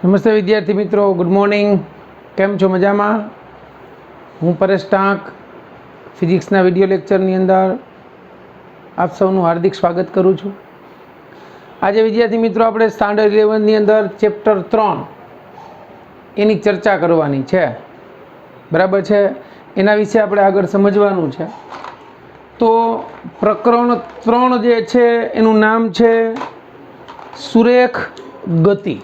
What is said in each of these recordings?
નમસ્તે વિદ્યાર્થી મિત્રો, ગુડ મોર્નિંગ. કેમ છો? મજામાં? હું પરેશ ટાંક ફિઝિક્સના વિડીયો લેક્ચરની અંદર આપ સૌનું હાર્દિક સ્વાગત કરું છું. આજે વિદ્યાર્થી મિત્રો આપણે સ્ટાન્ડર્ડ 11ની અંદર ચેપ્ટર 3 એની ચર્ચા કરવાની છે. બરાબર છે? એના વિશે આપણે આગળ સમજવાનું છે. તો પ્રકરણ 3 જે છે એનું નામ છે સુરેખ ગતિ.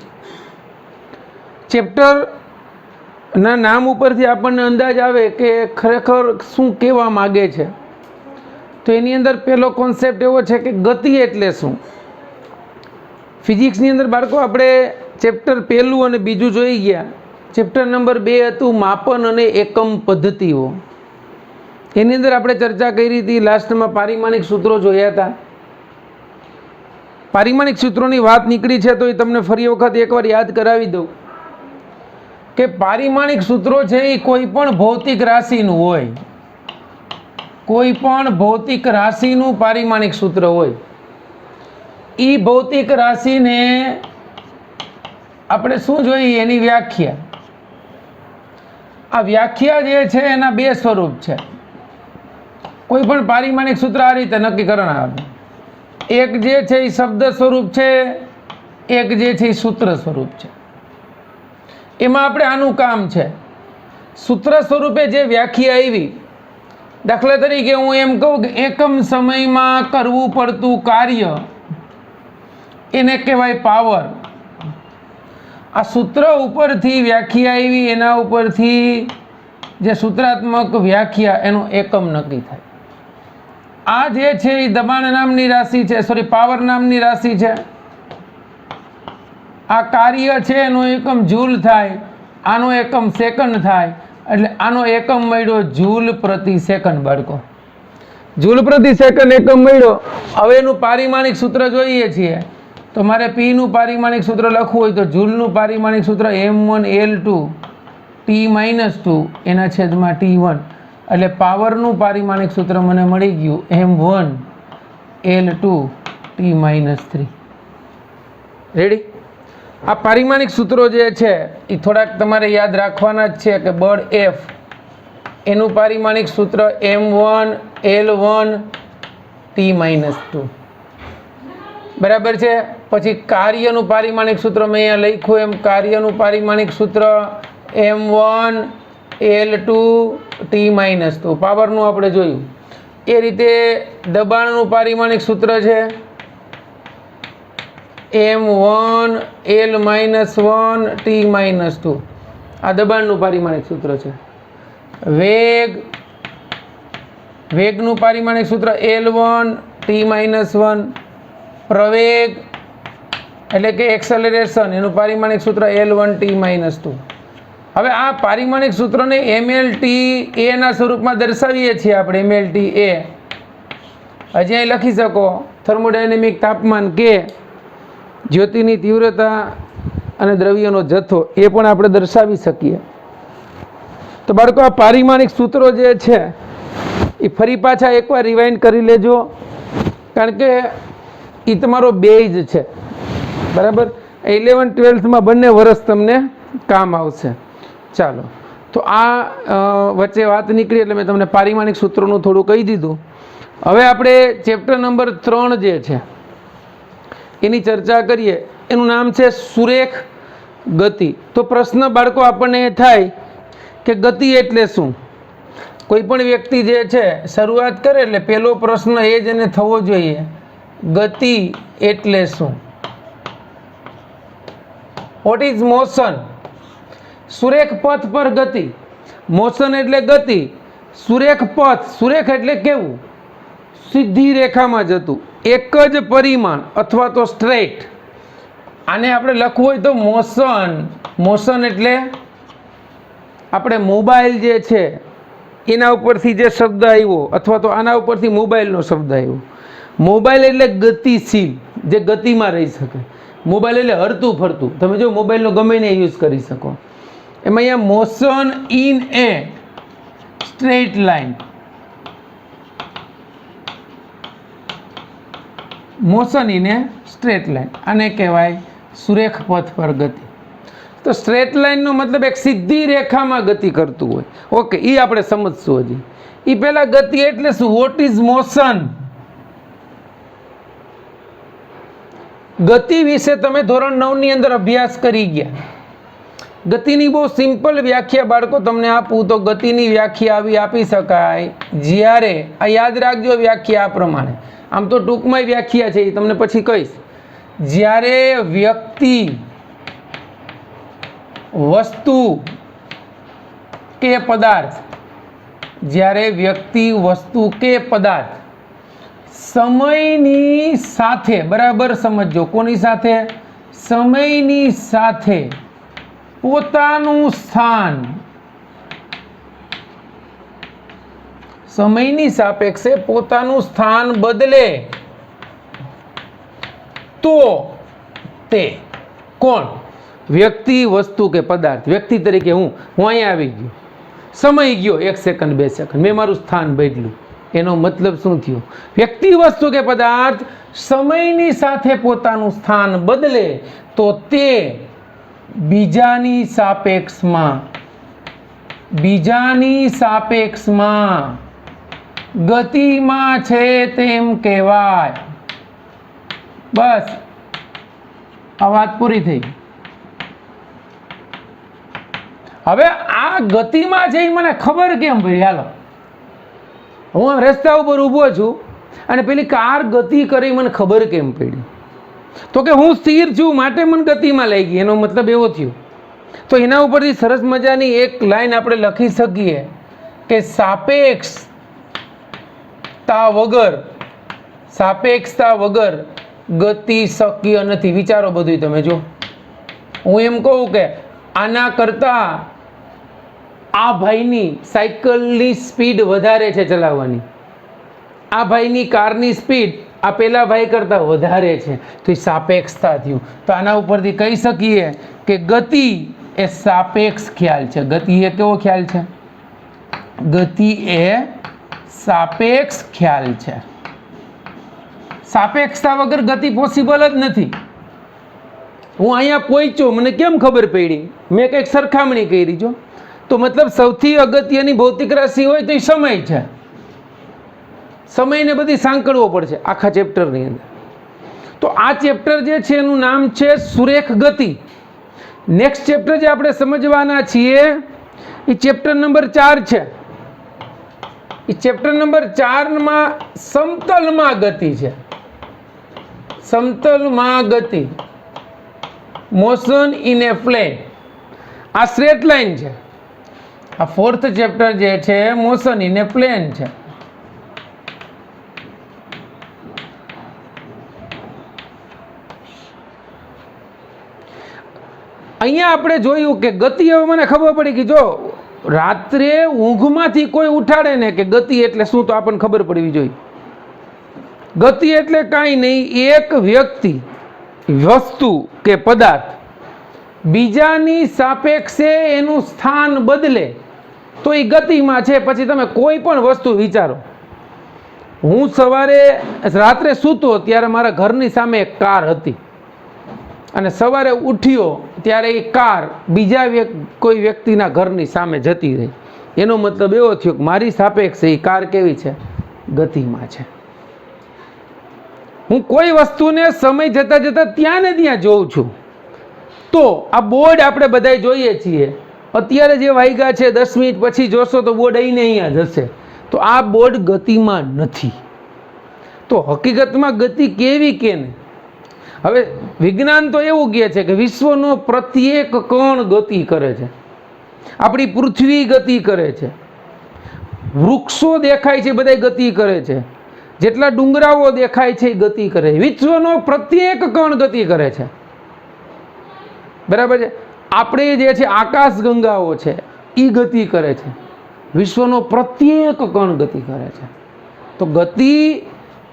ચેપ્ટરના નામ ઉપરથી આપણને અંદાજ આવે કે ખરેખર શું કહેવા માગે છે. તો એની અંદર પહેલો કોન્સેપ્ટ એવો છે કે ગતિ એટલે શું. ફિઝિક્સની અંદર બાળકો આપણે ચેપ્ટર પહેલું અને બીજું જોઈ ગયા. ચેપ્ટર નંબર 2 હતું માપન અને એકમ પદ્ધતિઓ. એની અંદર આપણે ચર્ચા કરી હતી. લાસ્ટમાં પારિમાણિક સૂત્રો જોયા હતા. પારિમાણિક સૂત્રોની વાત નીકળી છે તો એ તમને ફરી વખત એકવાર યાદ કરાવી દઉં કે પારિમાણિક સૂત્રો છે એ કોઈ પણ ભૌતિક રાશિનું હોય. કોઈ પણ ભૌતિક રાશિનું પારિમાણિક સૂત્ર હોય. એ ભૌતિક રાશિને આપણે શું જોઈએ? એની વ્યાખ્યા. આ વ્યાખ્યા જે છે એના બે સ્વરૂપ છે. કોઈ પણ પારિમાણિક સૂત્ર આ રીતે નક્કી કરવાનું આવે. એક જે છે એ શબ્દ સ્વરૂપ છે, એક જે છે એ સૂત્ર સ્વરૂપ છે. એમાં આપણે આનું કામ છે. સૂત્ર સ્વરૂપે જે વ્યાખ્યા આવી, દાખલા તરીકે હું એમ કહું કે એકમ સમયમાં કરવું પડતું કાર્ય એને કહેવાય પાવર. આ સૂત્ર ઉપરથી વ્યાખ્યા આવી, એના ઉપરથી જે સૂત્રાત્મક વ્યાખ્યા એનો એકમ નક્કી થાય. આ જે છે એ દબાણ નામની રાશિ છે, પાવર નામની રાશિ છે. આ કાર્ય છે એનો એકમ જૂલ થાય, આનો એકમ સેકન્ડ થાય. એટલે આનો એકમ મળ્યો જૂલ પ્રતિ સેકન્ડ. બાળકો, જૂલ પ્રતિ સેકન્ડ એકમ મળ્યો. હવે એનું પારિમાણિક સૂત્ર જોઈએ છીએ. તો મારે પીનું પારિમાણિક સૂત્ર લખવું હોય તો જૂલનું પારિમાણિક સૂત્ર M1L2 T-2 એના છેદમાં T1. એટલે પાવરનું પારિમાણિક સૂત્ર મને મળી ગયું M1L2 T-3. રેડી? આ પારિમાણિક સૂત્રો જે છે એ થોડાક તમારે યાદ રાખવાના જ છે કે બળ F એનું પારિમાણિક સૂત્ર M1L1 T-2. બરાબર છે? પછી કાર્યનું પારિમાણિક સૂત્ર મેં અહીંયા લખ્યું એમ કાર્યનું પારિમાણિક સૂત્ર M1L2 T-2. પાવરનું આપણે જોયું. એ રીતે દબાણનું પારિમાણિક સૂત્ર છે M1L-1 T-2. આ દબાણનું પારિમાણિક સૂત્ર છે. વેગનું પારિમાણિક સૂત્ર L1 T-1. પ્રવેગ એટલે કે એક્સેલરેશન એનું પારિમાણિક સૂત્ર L1 T-2. હવે આ પારિમાણિક સૂત્રને MLT ના સ્વરૂપમાં દર્શાવીએ છીએ આપણે. MLT હજી અહીં લખી શકો થર્મોડાયનેમિક તાપમાન K, જ્યોતિની તીવ્રતા અને દ્રવ્યનો જથ્થો એ પણ આપણે દર્શાવી શકીએ. તો બાળકો, આ પારિમાણિક સૂત્રો જે છે એ ફરી પાછા એકવાર રિવાઇન્ડ કરી લેજો, કારણ કે એ તમારો બેઝ છે. બરાબર? 11th-12thમાં બંને વર્ષ તમને કામ આવશે. ચાલો, તો આ વચ્ચે વાત નીકળી એટલે મેં તમને પારિમાણિક સૂત્રોનું થોડું કહી દીધું. હવે આપણે ચેપ્ટર નંબર 3 જે છે એની ચર્ચા કરીએ. એનું નામ છે સુરેખ ગતિ. તો પ્રશ્ન બાળકો આપણને એ થાય કે ગતિ એટલે શું? કોઈ પણ વ્યક્તિ જે છે શરૂઆત કરે એટલે પહેલો પ્રશ્ન એ જ એને થવો જોઈએ, ગતિ એટલે શું? What is motion? સુરેખ પથ પર ગતિ. મોશન એટલે ગતિ. સુરેખ પથ, સુરેખ એટલે કેવું? સીધી રેખામાં જતું, એક જ પરિમાણ અથવા તો સ્ટ્રેટ. આને આપણે લખવું હોય તો મોશન. મોશન એટલે આપણે મોબાઈલ જે છે એના ઉપરથી જે શબ્દ આવ્યો, અથવા તો આના ઉપરથી મોબાઈલનો શબ્દ આવ્યો. મોબાઈલ એટલે ગતિશીલ, જે ગતિમાં રહી શકે. મોબાઈલ એટલે હરતું ફરતું. તમે જો મોબાઈલનો ગમે ને યુઝ કરી શકો. એમાં અહીંયા motion in A straight line. Motion in A straight line, આને કહેવાય સુરેખ પથ પર ગતિ. તો સ્ટ્રેટ લાઇનનો મતલબ એક સીધી રેખામાં ગતિ કરતું હોય. ઓકે, એ આપણે સમજશું હજી. એ પહેલાં ગતિ એટલે શું? What is motion? ગતિ વિશે તમે ધોરણ 9 ની અંદર અભ્યાસ કરી ગયા. ગતિની બહુ સિમ્પલ વ્યાખ્યા બાળકો તમને આપું તો ગતિની વ્યાખ્યા આવી આપી શકાય જ્યારે, આ યાદ રાખજો વ્યાખ્યા આ પ્રમાણે, આમ તો ટૂંકમાં વ્યાખ્યા છે એ તમને પછી કહીશ. જ્યારે વ્યક્તિ, વસ્તુ કે પદાર્થ, જ્યારે વ્યક્તિ, વસ્તુ કે પદાર્થ સમયની સાથે, બરાબર સમજો, કોની સાથે? સમયની સાથે પોતાનું સ્થાન, સમયની સાપેક્ષે પોતાનું સ્થાન બદલે તો તે કોણ? વ્યક્તિ, વસ્તુ કે પદાર્થ. વ્યક્તિ તરીકે હું અહીંયા આવી ગયો, સમય ગયો 1 સેકન્ડ 2 સેકન્ડ, મેં મારું સ્થાન બદલ્યું. એનો મતલબ શું થયો? વ્યક્તિ, વસ્તુ કે પદાર્થ સમયની સાથે પોતાનું સ્થાન બદલે તો તે બીજાની સાપેક્ષમાં ગતિમાં છે તેમ કહેવાય. બસ, આ વાત પૂરી થઈ. હવે આ ગતિમાં છે એ મને ખબર કેમ પડી? હાલો, હું આમ રસ્તા ઉપર ઊભો છું અને પેલી કાર ગતિ કરી, મને ખબર કેમ પડી? તો કે હું સ્થિર છું માટે મને ગતિમાં લઈ ગઈ, એનો મતલબ એવો થયો. તો એના ઉપરથી સરસ મજાની એક લાઈન આપણે લખી શકીએ કે સાપેક્ષતા વગર ગતિ શક્ય નથી. વિચારો બધું તમે. જો હું એમ કહું કે આના કરતાં આ ભાઈની સાયકલની સ્પીડ વધારે છે ચલાવવાની, આ ભાઈની કારની સ્પીડ આ પેલા ભાઈ કરતાં વધારે છે, તો એ સાપેક્ષતા થયું. તો આના ઉપરથી કહી શકીએ કે ગતિ એ સાપેક્ષ ખ્યાલ છે. ગતિ એ કેવો ખ્યાલ છે? ગતિ એ સાપેક્ષ ખ્યાલ છે. સાપેક્ષતા વગર ગતિ પોસિબલ જ નથી. હું અહીંયા પહોંચ્યો, મને કેમ ખબર પડી? મેં કંઈક સરખામણી કરી. જો તો મતલબ સૌથી અગત્યની ભૌતિક રાશિ હોય તો એ સમય છે. સમયને બધી સાંકળવો પડશે આખા ચેપ્ટરની અંદર. તો આ ચેપ્ટર જે છે એનું નામ છે સુરેખ ગતિ. નેક્સ્ટ ચેપ્ટર જે આપણે સમજવાના છીએ એ ચેપ્ટર નંબર 4 છે. એ ચેપ્ટર નંબર 4માં સમતલમાં ગતિ છે. સમતલમાં ગતિ, મોશન ઇન એ પ્લેન. આ સ્ટ્રેટ લાઇન છે. આ 4th ચેપ્ટર જે છે મોશન ઇન એ પ્લેન છે. અહીંયા આપણે જોયું કે ગતિ, હવે મને ખબર પડી કે જો રાત્રે ઊંઘમાંથી કોઈ ઉઠાડે ને કે ગતિ એટલે શું, તો આપણને ખબર પડવી જોઈએ. ગતિ એટલે કાંઈ નહીં, એક વ્યક્તિ, વસ્તુ કે પદાર્થ બીજાની સાપેક્ષે એનું સ્થાન બદલે તો એ ગતિમાં છે. પછી તમે કોઈ પણ વસ્તુ વિચારો. હું રાત્રે સૂતો ત્યારે મારા ઘરની સામે એક કાર હતી અને સવારે ઉઠ્યો ત્યારે એ કાર બીજા કોઈ વ્યક્તિના ઘરની સામે જતી રહી. એનો મતલબ એવો થયો કે મારી સાપેક્ષે એ કાર કેવી છે? ગતિમાં છે. હું કોઈ વસ્તુને સમય જતાં જતાં ત્યાં ને ત્યાં જોઉં છું. તો આ બોર્ડ આપણે બધા જોઈએ છીએ. અત્યારે જે વાગ્યા છે 10 મિનિટ પછી જોશો તો બોર્ડ અહીંને અહીંયા જશે. તો આ બોર્ડ ગતિમાં નથી. તો હકીકતમાં ગતિ કેવી કે ને? હવે વિજ્ઞાન તો એવું કહે છે કે વિશ્વનો પ્રત્યેક કણ ગતિ કરે છે. આપણી પૃથ્વી ગતિ કરે છે, વૃક્ષો દેખાય છે બધા ગતિ કરે છે, જેટલા ડુંગરાઓ દેખાય છે એ ગતિ કરે છે. વિશ્વનો પ્રત્યેક કણ ગતિ કરે છે. બરાબર છે? આપણે જે છે આકાશ ગંગાઓ છે એ ગતિ કરે છે. વિશ્વનો પ્રત્યેક કણ ગતિ કરે છે. તો ગતિ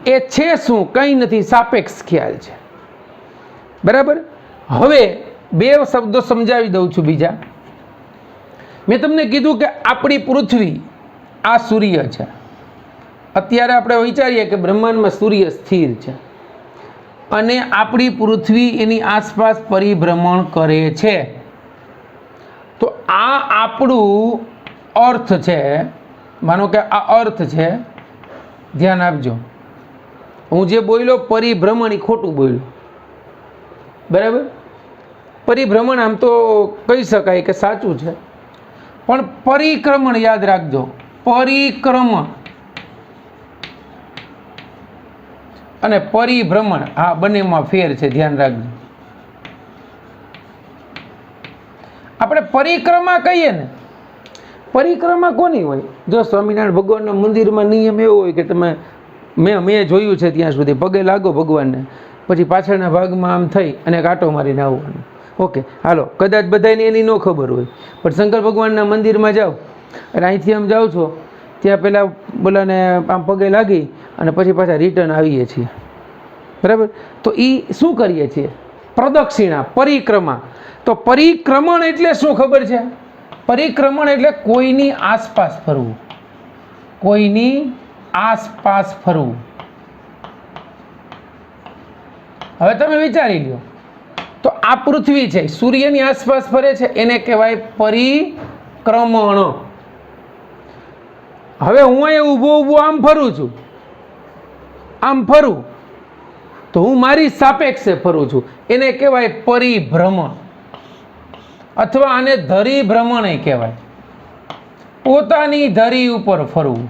એ છે શું? કંઈ નથી, સાપેક્ષ ખ્યાલ છે. બરાબર. હવે 2 શબ્દો સમજાવી દઉં છું. બીજા મેં તમને કીધું કે આપણી પૃથ્વી આ સૂર્ય છે. અત્યારે આપણે વિચારીએ કે બ્રહ્માંડમાં સૂર્ય સ્થિર છે અને આપણી પૃથ્વી એની આસપાસ પરિભ્રમણ કરે છે. તો આ આપણું અર્થ છે, માનો કે આ અર્થ છે, ધ્યાન આપજો. હું જે બોલ્યો પરિભ્રમણ એ ખોટું બોલ્યો, બરાબર. પરિભ્રમણ આમ તો કહી શકાય કે સાચું છે, પણ પરિક્રમણ યાદ રાખજો. પરિક્રમણ અને પરિભ્રમણ આ બંનેમાં ફેર છે, ધ્યાન રાખજો. આપણે પરિક્રમા કહીએ ને, પરિક્રમા કોની હોય? જો સ્વામિનારાયણ ભગવાનના મંદિરમાં નિયમ એવો હોય કે તમે મેં જોયું છે ત્યાં સુધી, પગે લાગો ભગવાનને, પછી પાછળના ભાગમાં આમ થઈ અને કાંટો મારીને આવવાનું. ઓકે, હાલો, કદાચ બધાને એની ન ખબર હોય, પણ શંકર ભગવાનના મંદિરમાં જાઓ અને અહીંથી આમ જાઓ છો ત્યાં પહેલાં બોલાને આમ પગે લાગી અને પછી પાછા રિટર્ન આવીએ છીએ, બરાબર. તો એ શું કરીએ છીએ? પ્રદક્ષિણા, પરિક્રમા. તો પરિક્રમણ એટલે શું ખબર છે? પરિક્રમણ એટલે કોઈની આસપાસ ફરવું, કોઈની આસપાસ ફરવું. હવે તમે વિચારી લો, તો આ પૃથ્વી છે, સૂર્યની આસપાસ ફરે છે, એને કહેવાય પરિક્રમણ. હવે હું અહીંયા ઊભો આમ ફરું છું, આમ ફરું તો હું મારી સાપેક્ષે ફરું છું, એને કહેવાય પરિભ્રમણ, અથવા આને ધરી ભ્રમણ કહેવાય. પોતાની ધરી ઉપર ફરવું.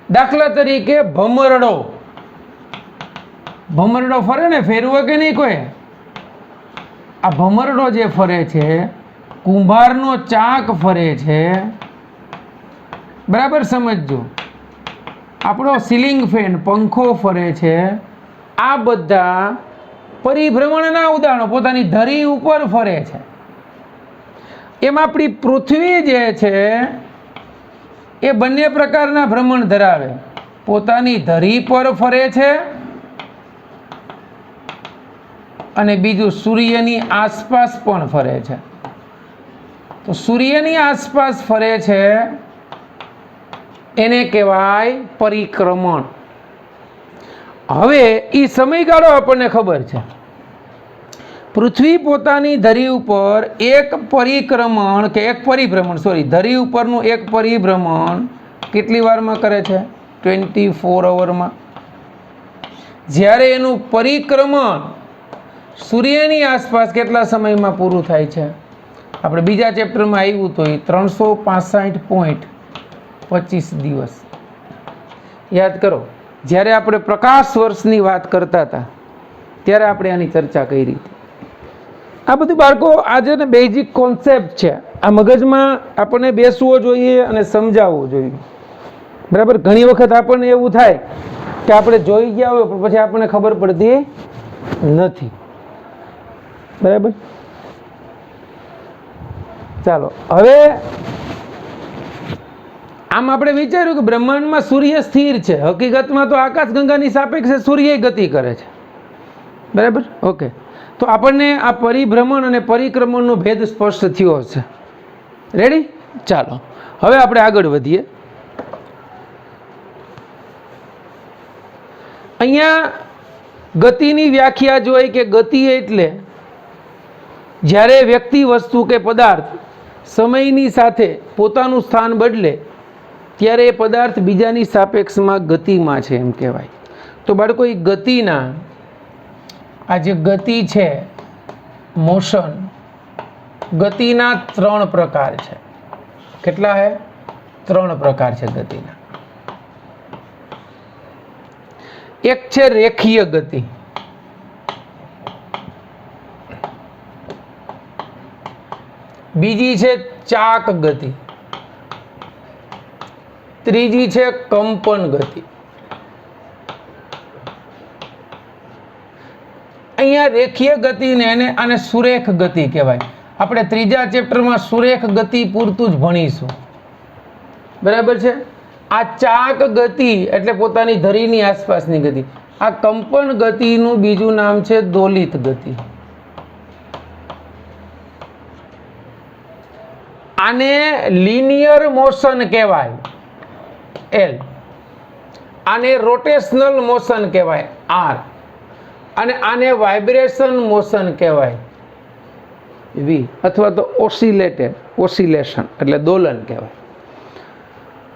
દાખલા તરીકે ભમરડો, ભમરડો ફરે ને, ફેરવો કે નહીં કોઈ? આ ભમરડો જે ફરે છે, કુંભારનો ચાક ફરે છે, બરાબર સમજજો. આપણો સીલિંગ ફેન, પંખો ફરે છે, આ બધા પરિભ્રમણના ઉદાહરણો, પોતાની ધરી ઉપર ફરે છે. એમ આપણી પૃથ્વી જે છે એ બંને પ્રકારના ભ્રમણ ધરાવે. પોતાની ધરી પર ફરે છે અને બીજું સૂર્યની આસપાસ પણ ફરે છે. તો સૂર્યની આસપાસ ફરે છે એને કહેવાય પરિક્રમણ. હવે એ સમયગાળો આપણને ખબર છે. પૃથ્વી પોતાની ધરી ઉપર એક પરિક્રમણ કે એક પરિભ્રમણ, સોરી, ધરી ઉપરનું એક પરિભ્રમણ કેટલી વારમાં કરે છે? 24 અવરમાં. જ્યારે એનું પરિક્રમણ સૂર્યની આસપાસ કેટલા સમયમાં પૂરું થાય છે? આપણે બીજા ચેપ્ટરમાં આવ્યું તો 365.25 દિવસ. યાદ કરો, જ્યારે આપણે પ્રકાશ વર્ષની વાત કરતા હતા ત્યારે આપણે આની ચર્ચા કરી હતી. આ બધું બાળકો આજે ને બેઝિક કોન્સેપ્ટ છે, આ મગજમાં આપણને બેસવો જોઈએ અને સમજાવવું જોઈએ, બરાબર. ઘણી વખત આપણને એવું થાય કે આપણે જોઈ ગયા હોય પણ પછી આપણને ખબર પડતી નથી, બરાબર. ચાલો, હવે આમ આપણે વિચાર્યું કે બ્રહ્માંડમાં સૂર્ય સ્થિર છે. હકીકતમાં તો આકાશગંગાની સાપેક્ષે સૂર્ય ગતિ કરે છે, બરાબર. ઓકે, તો આપણને આ પરિભ્રમણ અને પરિક્રમણનો ભેદ સ્પષ્ટ થયો છે. રેડી? ચાલો, હવે આપણે આગળ વધીએ. અહીંયા ગતિની વ્યાખ્યા જોઈ કે ગતિ એટલે જ્યારે વ્યક્તિ, વસ્તુ કે પદાર્થ સમયની સાથે પોતાનું સ્થાન બદલે ત્યારે એ પદાર્થ બીજાની સાપેક્ષમાં ગતિમાં છે એમ કહેવાય. તો બાળકો, એ ગતિના આ જે ગતિ છે, મોશન, ગતિના 3 પ્રકાર છે. કેટલા હે? 3 પ્રકાર છે ગતિના. એક છે રેખીય ગતિ, બીજી છે ચાક ગતિ, ત્રીજી છે કંપન ગતિ. અહીંયા રેખીય ગતિને આને સુરેખ ગતિ કહેવાય. આપણે ત્રીજા ચેપ્ટરમાં સુરેખ ગતિ પૂરતું જ ભણીશું, બરાબર છે. આ ચાક ગતિ એટલે પોતાની ધરીની આસપાસની ગતિ. આ કંપન ગતિનું બીજું નામ છે દોલિત ગતિ. આને લિનિયર મોશન કહેવાય, L. આને રોટેશનલ મોશન કહેવાય, R. અને આને વાઇબ્રેશન મોશન કહેવાય. વી અથવા તો ઓસિલેશન એટલે દોલન કહેવાય.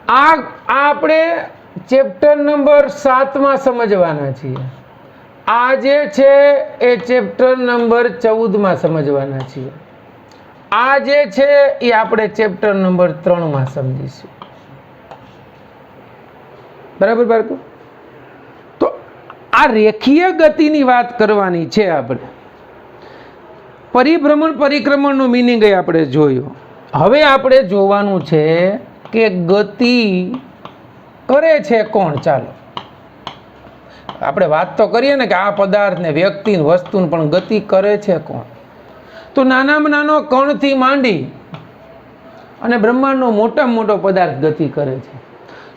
આ આપણે ચેપ્ટર નંબર 7માં સમજવાના છીએ. આ જે છે એ ચેપ્ટર નંબર 14માં સમજવાના છીએ. આ જે છે એ આપણે ચેપ્ટર નંબર 3માં સમજીશું. બરાબર બાળકો? તો આ રેખીય ગતિની વાત કરવાની છે આપણે. પરિભ્રમણ પરિક્રમણનો મિનિંગ એ આપણે જોયો. હવે આપણે જોવાનું છે કે ગતિ કરે છે કોણ. ચાલો આપણે વાત તો કરીએ ને કે આ પદાર્થને વ્યક્તિ વસ્તુને પણ ગતિ કરે છે કોણ. તો નાનામાં નાનો કણથી માંડી અને બ્રહ્માંડનો મોટામાં મોટો પદાર્થ ગતિ કરે છે.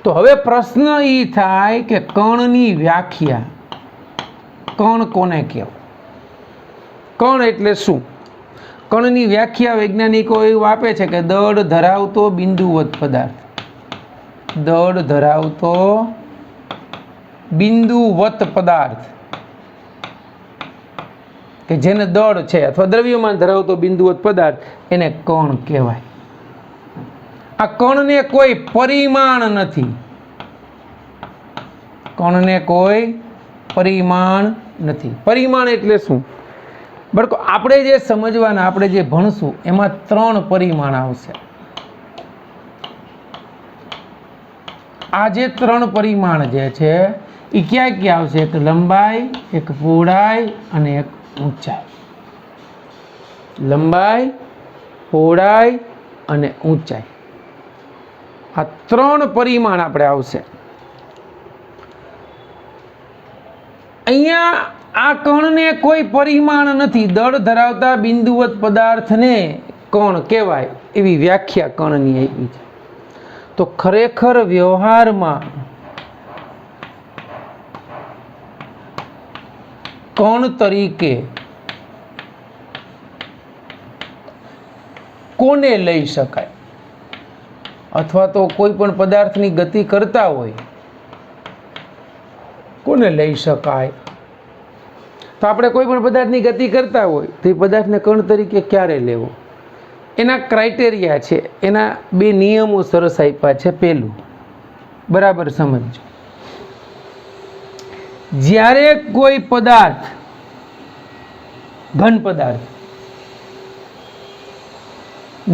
તો હવે પ્રશ્ન એ થાય કે કણની વ્યાખ્યા, કણ કોને કહેવાય? કણ એટલે શું? કણની વ્યાખ્યા વૈજ્ઞાનિકો એવું આપે છે કે દળ ધરાવતો બિંદુવત પદાર્થ. દળ ધરાવતો બિંદુવત પદાર્થ કે જેને દળ છે અથવા દ્રવ્યમાન ધરાવતો બિંદુવત પદાર્થ એને કણ કહેવાય. આ કણને કોઈ પરિમાણ નથી. કણને કોઈ પરિમાણ નથી. પરિમાણ એટલે શું? બરાબર, આપણે જે સમજવાના, આપણે જે ભણશું એમાં 3 પરિમાણ આવશે. આ જે 3 પરિમાણ જે છે એ ક્યાં ક્યાં આવશે? એક લંબાઈ, એક પહોળાઈ અને એક ઊંચાઈ. લંબાઈ, પહોળાઈ અને ઊંચાઈ, આ 3 પરિમાણ આપણે આવશે. અહીંયા આ કણને કોઈ પરિમાણ નથી. દળ ધરાવતા બિંદુવત પદાર્થને કણ કહેવાય એવી વ્યાખ્યા કણની આપી છે. તો ખરેખર વ્યવહારમાં કણ તરીકે કોને લઈ શકાય? અથવા તો કોઈ પણ પદાર્થની ગતિ કરતા હોય કોને લઈ શકાય? તો આપણે કોઈ પણ પદાર્થની ગતિ કરતા હોય તો એ પદાર્થને કણ તરીકે ક્યારે લેવો? એના ક્રાઇટેરિયા છે, એના 2 નિયમો સરસ આપ્યા છે. પહેલું, બરાબર સમજો, જ્યારે કોઈ પદાર્થ, ઘન પદાર્થ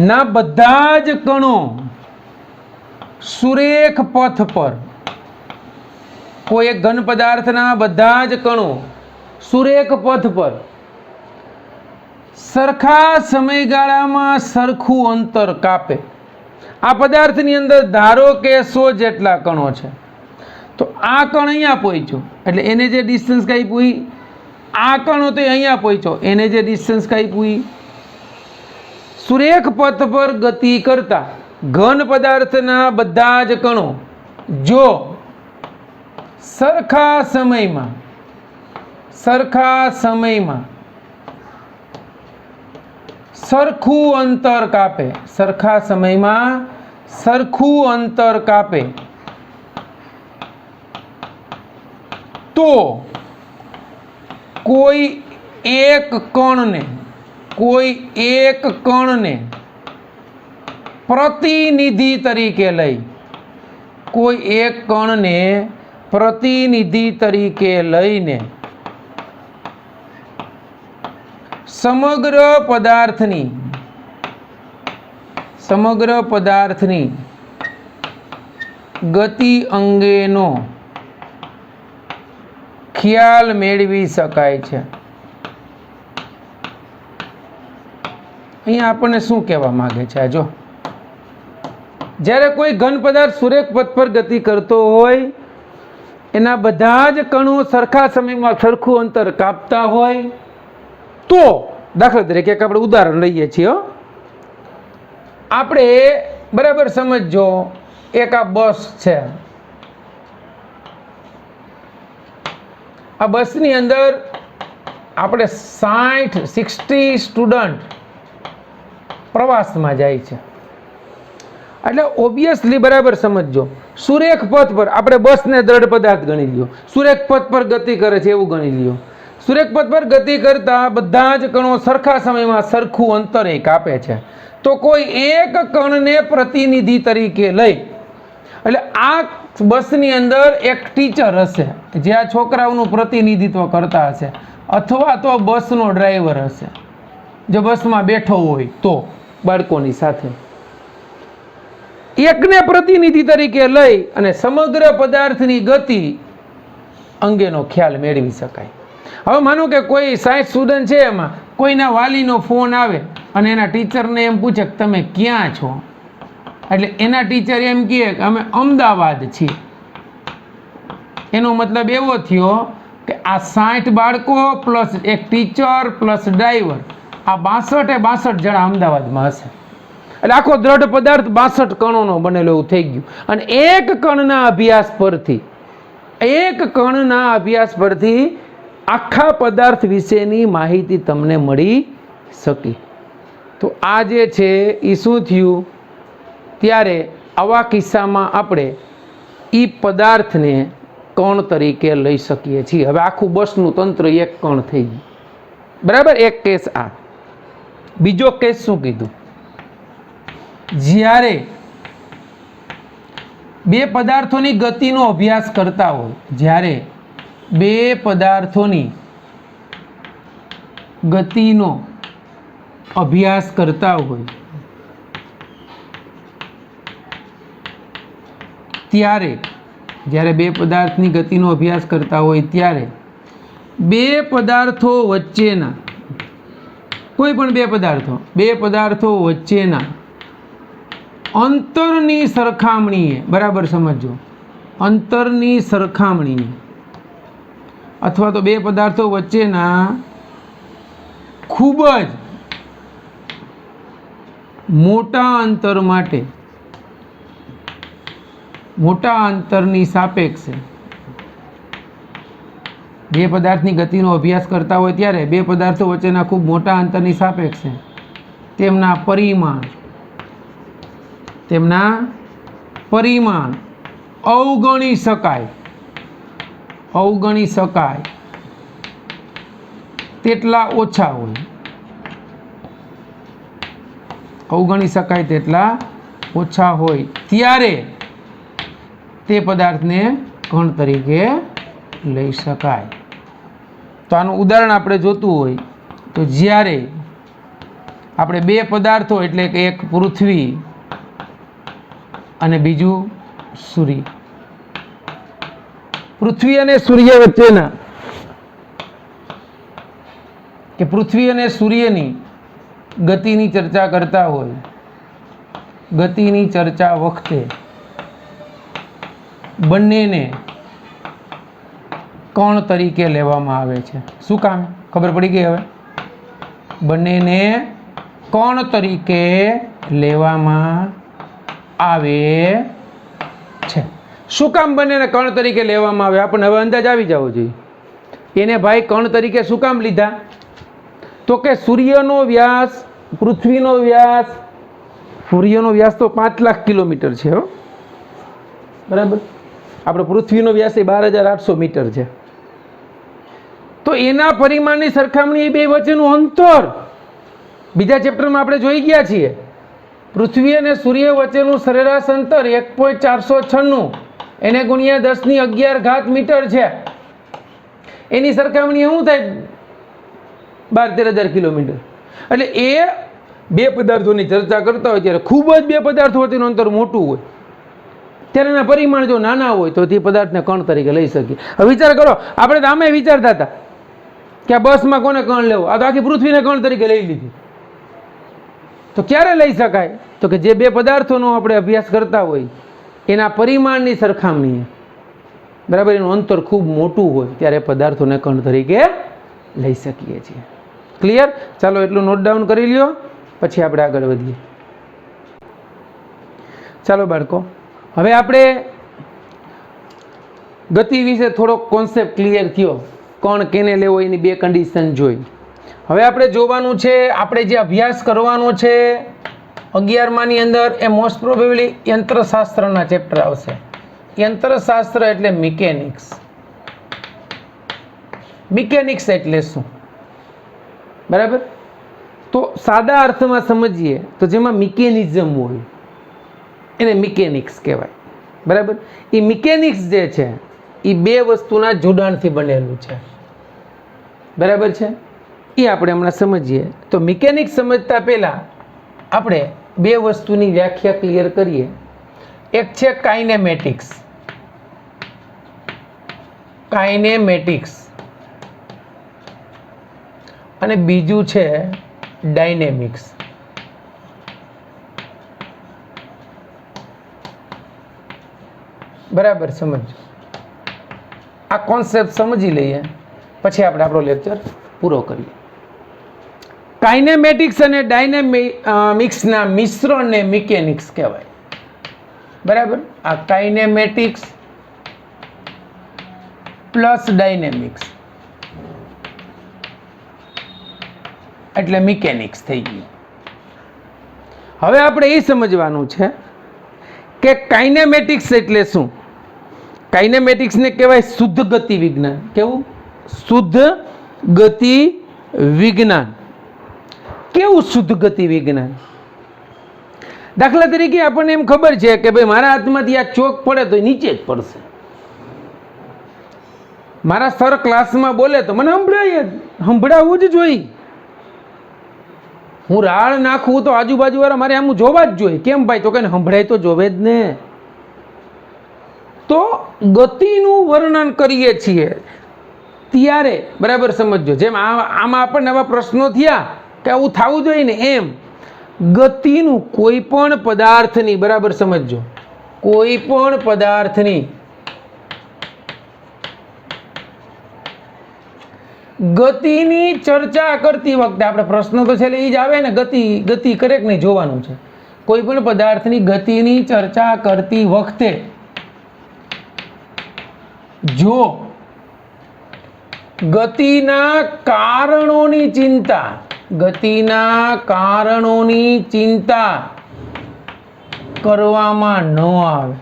ના બધા જ કણો સુરેખ પથ પર, કોઈ એક ઘન પદાર્થના બધા જ કણો સુરેખ પથ પર સરખા સમયગાળામાં સરખું અંતર કાપે. આ પદાર્થની અંદર ધારો કે 100 જેટલા કણો છે, તો આ કણ અહીંયા પહોંચ્યો એટલે એને જે ડિસ્ટન્સ કાપ્યું, આ કણો તો અહીંયા પહોંચ્યો એને જે ડિસ્ટન્સ કાપ્યું, સુરેખ પથ પર ગતિ કરતા ઘન પદાર્થના બધા જ કણો જો સરખા સમયમાં સરખું અંતર કાપે, સરખા સમયમાં સરખું અંતર કાપે, તો કોઈ એક કણને પ્રતિનિધિ તરીકે લઈ, કોઈ એક કણને પ્રતિનિધિ તરીકે લઈને સમગ્ર પદાર્થની ગતિ અંગેનો ખ્યાલ મેળવી શકાય છે. અહીંયા આપણને શું કહેવા માંગે છે? જો જ્યારે કોઈ ઘન પદાર્થ સુરેખ પથ પર ગતિ કરતો હોય, એના બધા જ કણો સરખા સમયમાં સરખું અંતર કાપતા હોય, તો દાખલા તરીકે એક આપણે ઉદાહરણ લઈએ છીએ. આપણે બરાબર સમજો, એક આ બસ છે. આ બસની અંદર આપણે 60 સ્ટુડન્ટ પ્રવાસમાં જાય છે. એટલે ઓબ્વિયસલી બરાબર સમજો, સુરેખ પથ પર આપણે બસને દ્રઢ પદાર્થ ગણી લ્યો, સુરેખ પથ પર ગતિ કરે છે એવું ગણી લ્યો. સુરેખપથ પર ગતિ કરતા બધા જ કણો સરખા સમયમાં સરખું અંતરે કાપે છે, તો કોઈ એક કણને પ્રતિનિધિ તરીકે લઈ, એટલે આ બસની અંદર એક ટીચર હશે જે આ છોકરાઓનું પ્રતિનિધિત્વ કરતા હશે, અથવા તો બસનો ડ્રાઈવર હશે જો બસમાં બેઠો હોય તો બાળકોની સાથે. એકને પ્રતિનિધિ તરીકે લઈ અને સમગ્ર પદાર્થની ગતિ અંગેનો ખ્યાલ મેળવી શકાય. હવે માનો કે કોઈ 60 સ્ટુડન્ટ છે, એમાં કોઈના વાલીનો ફોન આવે અને એના ટીચરને એમ પૂછે કે તમે ક્યાં છો, એટલે એના ટીચર એમ કહે કે અમે અમદાવાદ છીએ. એનો મતલબ એવો થયો કે આ 60 બાળકો પ્લસ એક ટીચર પ્લસ ડ્રાઈવર, આ 62 જણા અમદાવાદમાં હશે. એટલે આખો દ્રઢ પદાર્થ 62 કણોનો બનેલો એવું થઈ ગયું. અને એક કણના અભ્યાસ પરથી આખા પદાર્થ વિશેની માહિતી તમને મળી શકી. તો આ જે છે એ શું થયું, ત્યારે આવા કિસ્સામાં આપણે એ પદાર્થને કણ તરીકે લઈ શકીએ છીએ. હવે આખું બસનું તંત્ર એક કણ થઈ ગયું, બરાબર. એક કેસ આ. બીજો કેસ શું કીધું, જ્યારે બે પદાર્થોની ગતિનો અભ્યાસ કરતા હોય, જ્યારે બે પદાર્થોની ગતિનો અભ્યાસ કરતા હોય ત્યારે, જ્યારે બે પદાર્થની ગતિનો અભ્યાસ કરતા હોય ત્યારે બે પદાર્થો વચ્ચેના, કોઈ પણ બે પદાર્થો વચ્ચેના અંતરની સરખામણીએ, બરાબર સમજો, અંતરની સરખામણીએ અથવા તો બે પદાર્થો વચ્ચેના ખૂબ જ મોટા અંતર માટે, મોટા અંતરની સાપેક્ષે બે પદાર્થની ગતિનો અભ્યાસ કરતા હોય ત્યારે બે પદાર્થો વચ્ચેના ખૂબ મોટા અંતરની સાપેક્ષે તેમના પરિમાણ અવગણી શકાય તેટલા ઓછા હોય, અવગણી શકાય તેટલા ઓછા હોય ત્યારે તે પદાર્થને કણ તરીકે લઈ શકાય. તો આનું ઉદાહરણ આપણે જોતું હોય તો જ્યારે આપણે બે પદાર્થો, એટલે કે એક પૃથ્વી અને બીજું સૂર્ય, પૃથ્વી અને સૂર્ય વચ્ચેના, કે પૃથ્વી અને સૂર્યની ગતિની ચર્ચા કરતા હોય, ગતિની ચર્ચા વખતે બંનેને કણ તરીકે લેવામાં આવે છે. શું કામ, ખબર પડી ગઈ? હવે બંનેને કણ તરીકે લેવામાં આવે છે. શું કામ બંનેને કણ તરીકે લેવામાં આવે, આપણને હવે અંદાજ આવી જવો જોઈએ. એને ભાઈ કણ તરીકે શું કામ લીધા, તો કે સૂર્યનો વ્યાસ, પૃથ્વીનો વ્યાસ, સૂર્યનો વ્યાસ તો 5 લાખ કિલોમીટર છે, બરાબર. આપણે પૃથ્વીનો વ્યાસ એ 12,800 મીટર છે. તો એના પરિમાણની સરખામણી એ બે વચ્ચેનું અંતર બીજા ચેપ્ટરમાં આપણે જોઈ ગયા છીએ. પૃથ્વી અને સૂર્ય વચ્ચેનું સરેરાશ અંતર 1.496 એને ગુણ્યા 10⁻11 મીટર છે. એની સરખામણી શું થાય, 12-13,000 કિલોમીટર. એટલે એ બે પદાર્થોની ચર્ચા કરતા હોય ત્યારે ખૂબ જ બે પદાર્થો વચ્ચેનું અંતર મોટું હોય ત્યારે એના પરિમાણ જો નાના હોય તો તે પદાર્થને કણ તરીકે લઈ શકીએ. હવે વિચાર કરો, આપણે તો આમે વિચારતા હતા કે આ બસમાં કોને કણ લેવો, આ તો આખી પૃથ્વીને કણ તરીકે લઈ લીધી. તો ક્યારે લઈ શકાય, તો કે જે બે પદાર્થોનો આપણે અભ્યાસ કરતા હોય એના પરિમાણની સરખામણીએ, બરાબર, એનું અંતર ખૂબ મોટું હોય ત્યારે પદાર્થોને કણ તરીકે લઈ શકીએ છીએ. ક્લિયર? ચાલો એટલું નોટ ડાઉન કરી લ્યો, પછી આપણે આગળ વધીએ. ચાલો બાળકો, હવે આપણે ગતિ વિશે થોડોક કોન્સેપ્ટ ક્લિયર થયો. કણ કેને લેવો એની બે કન્ડિશન જોઈ. હવે આપણે જોવાનું છે, આપણે જે અભ્યાસ કરવાનો છે 11માની અંદર, એ મોસ્ટ પ્રોબેબલી યંત્રશાસ્ત્રના ચેપ્ટર આવશે. યંત્રશાસ્ત્ર એટલે મિકેનિક્સ. મિકેનિક્સ એટલે શું? બરાબર. તો સાદા અર્થમાં સમજીએ તો જેમાં મિકેનિઝમ હોય એને મિકેનિક્સ કહેવાય. બરાબર. એ મિકેનિક્સ જે છે એ બે વસ્તુના જોડાણથી બનેલું છે. બરાબર છે. એ આપણે હમણાં સમજીએ. તો મિકેનિક્સ સમજતા પહેલાં આપણે બે વસ્તુની વ્યાખ્યા ક્લિયર કરીએ. એક છે કાઇનેમેટિક્સ. કાઇનેમેટિક્સ અને બીજું છે ડાયનેમિક્સ. બરાબર સમજો. આ કોન્સેપ્ટ સમજી લઈએ પછી આપણે આપણો લેક્ચર પૂરો કરીએ. કાઇનેમેટિક્સ અને ડાયનેમિક્સના મિશ્રણને મિકેનિક્સ કહેવાય. બરાબર. આ કાઇનેમેટિક્સ પ્લસ ડાયનેમિક્સ એટલે મિકેનિક્સ થઈ ગયું. હવે આપણે એ સમજવાનું છે કે કાઇનેમેટિક્સ એટલે શું. કાઇનેમેટિક્સને કહેવાય શુદ્ધ ગતિ વિજ્ઞાન. કેવું? શુદ્ધ ગતિ વિજ્ઞાન. કેવું શુદ્ધ ગતિ વિજ્ઞાન? દાખલા તરીકે આપણને એમ ખબર છે કે ભાઈ મારા હાથમાંથી આ ચોક પડે તો નીચે જ પડશે. મારા સર ક્લાસમાં બોલે તો મને સંભળાવવું જ જોઈએ. હું રાળ નાખું તો આજુબાજુ વાળા મારે આમ જોવા જ જોઈએ. કેમ ભાઈ? તો કે સંભળાય તો જોવે જ ને. તો ગતિનું વર્ણન કરીએ છીએ ત્યારે બરાબર સમજો. જેમ આમાં આપણને આવા પ્રશ્નો થયા કે આવું થવું જોઈએ ને, એમ ગતિનું કોઈ પણ પદાર્થની, બરાબર સમજો, કોઈ પણ પદાર્થની ગતિની ચર્ચા કરતી વખતે આપણે પ્રશ્ન તો છેલ્લે એ જ આવે ને, ગતિ કરે કે નહીં જોવાનું છે. કોઈ પણ પદાર્થની ગતિની ચર્ચા કરતી વખતે જો ગતિના કારણોની ચિંતા કરવામાં ન આવે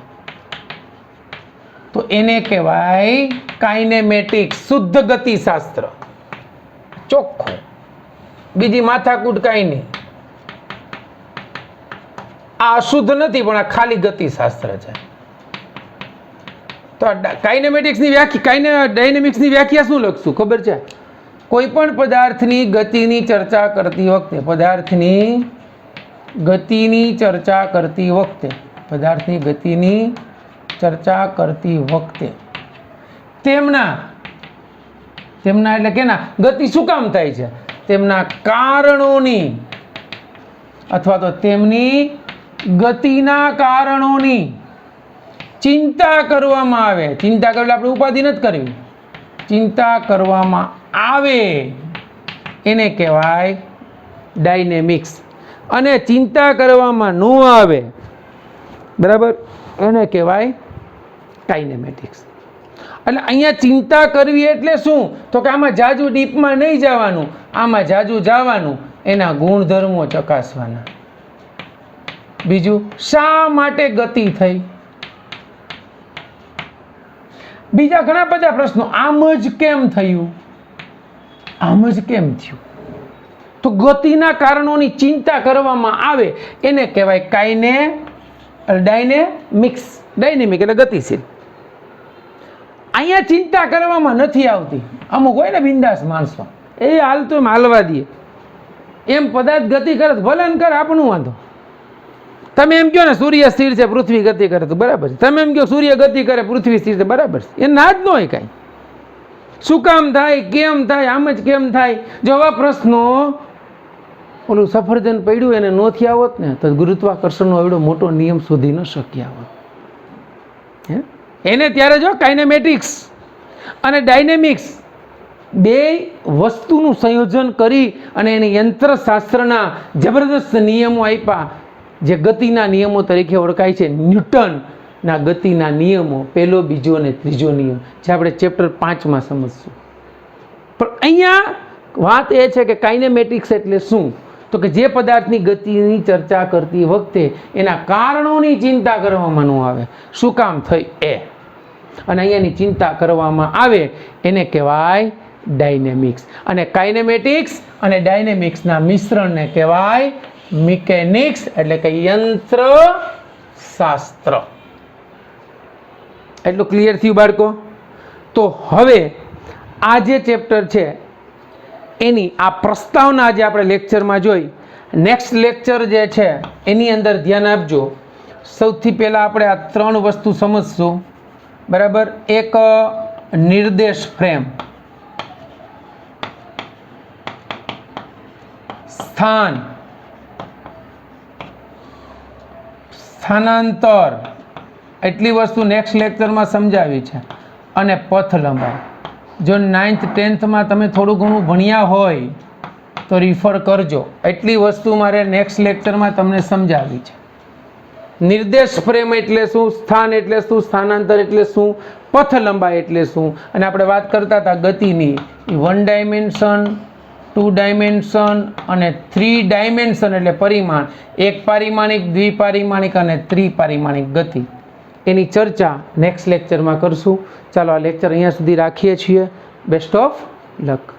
તો એને કહેવાય કાઇનેમેટિક્સ, શુદ્ધ ગતિશાસ્ત્ર. ચોખ્ખો, બીજી માથાકૂટ કાંઈ નહીં. આ અશુદ્ધ નથી પણ આ ખાલી ગતિશાસ્ત્ર છે. તો કાઇનેમેટિક્સની વ્યાખ્યા, ડાયનેમિક્સની વ્યાખ્યા શું લખશું ખબર છે? કોઈ પણ પદાર્થની ગતિની ચર્ચા કરતી વખતે, પદાર્થની ગતિની ચર્ચા કરતી વખતે તેમના એટલે કેના ગતિ શું કામ થાય છે? તેમના કારણોની અથવા તો તેમની ગતિના કારણોની ચિંતા કરવામાં આવે. ચિંતા કરવી આપણે ઉપાધિ નથી કરવી. ચિંતા કરવામાં આવે એને કહેવાય ડાયનેમિક્સ. અને ચિંતા કરવામાં ન આવે, બરાબર, એને કહેવાય કાઇનેમેટિક્સ. એટલે અહીંયા ચિંતા કરવી એટલે શું? તો કે આમાં જાજુ ડીપમાં નહીં જવાનું, આમાં જાજુ જવાનું એના ગુણધર્મો ચકાસવાના. બીજું, શા માટે ગતિ થઈ? બીજા ઘણા બધા પ્રશ્નો. આમ જ કેમ થયું? આમ જ કેમ થયું? તો ગતિના કારણોની ચિંતા કરવામાં આવે એને કહેવાય ડાયનેમિક્સ. ડાયનેમિક એટલે ગતિશીલ. અહીંયા ચિંતા કરવામાં નથી આવતી. અમુક હોય ને બિંદાસ માણસો, એ હાલ તો એમ હાલવા દે, એમ પદાર્થ ગતિ કરે ભલે ને કરે, આપણું વાંધો. તમે એમ કહો ને સૂર્ય સ્થિર છે પૃથ્વી ગતિ કરે તો બરાબર છે. તમે એમ કહો સૂર્ય ગતિ કરે પૃથ્વી સ્થિર છે, બરાબર છે. એ ના જ ન હોય કાંઈ. શું કામ થાય, કેમ થાય, આમ જ કેમ થાય? જો આવા પ્રશ્નો, ઓલું સફરજન પડ્યું એને ન થયા હોત ને તો ગુરુત્વાકર્ષણનો એવડો મોટો નિયમ શોધી ન શક્યા હોત. એને ત્યારે જો કાઇનેમેટિક્સ અને ડાયનેમિક્સ બે વસ્તુનું સંયોજન કરી અને એને યંત્રશાસ્ત્રના જબરદસ્ત નિયમો આપ્યા જે ગતિના નિયમો તરીકે ઓળખાય છે. ન્યૂટનના ગતિના નિયમો, પહેલો, બીજો અને ત્રીજો નિયમ, જે આપણે ચેપ્ટર 5માં સમજશું. પણ અહીંયા વાત એ છે કે કાઇનેમેટિક્સ એટલે શું? તો કે જે પદાર્થની ગતિની ચર્ચા કરતી વખતે એના કારણોની ચિંતા કરવામાં ન આવે, શું કામ થઈ એ, અને અહીંયાની ચિંતા કરવામાં આવે એને કહેવાય ડાયનેમિક્સ. અને કાઇનેમેટિક્સ અને ડાયનેમિક્સના મિશ્રણને કહેવાય મિકેનિક્સ, એટલે કે યંત્ર શાસ્ત્ર. એટલું ક્લિયર થયું બાળકો? તો હવે આ જે ચેપ્ટર છે એની આ પ્રસ્તાવના આજે આપણે લેક્ચરમાં જોઈ. નેક્સ્ટ લેક્ચર જે છે એની અંદર ધ્યાન આપજો. સૌથી પહેલાં આપણે આ 3 વસ્તુ સમજશું, બરાબર. એક નિર્દેશ ફ્રેમ, સ્થાન, સ્થાનાંતર, એટલી વસ્તુ નેક્સ્ટ લેક્ચરમાં સમજાવી છે. અને પથ લંબાઈ. જો 9th 10thમાં તમે થોડું ઘણું ભણ્યા હોય તો રિફર કરજો. એટલી વસ્તુ મારે નેક્સ્ટ લેક્ચરમાં તમને સમજાવી છે. નિર્દેશ ફ્રેમ એટલે શું, સ્થાન એટલે શું, સ્થાનાંતર એટલે શું, પથ લંબાઈ એટલે શું, અને આપણે વાત કરતા હતા ગતિની 1 ડાયમેન્શન, 2 ડાયમેન્શન અને 3 ડાયમેન્શન એટલે પરિમાણ, 1 પારિમાણિક, દ્વિપારિમાણિક અને ત્રિપારિમાણિક ગતિ. એની ચર્ચા નેક્સ્ટ લેક્ચરમાં કરશું. ચાલો આ લેક્ચર અહીંયા સુધી રાખીએ છીએ. Best of luck.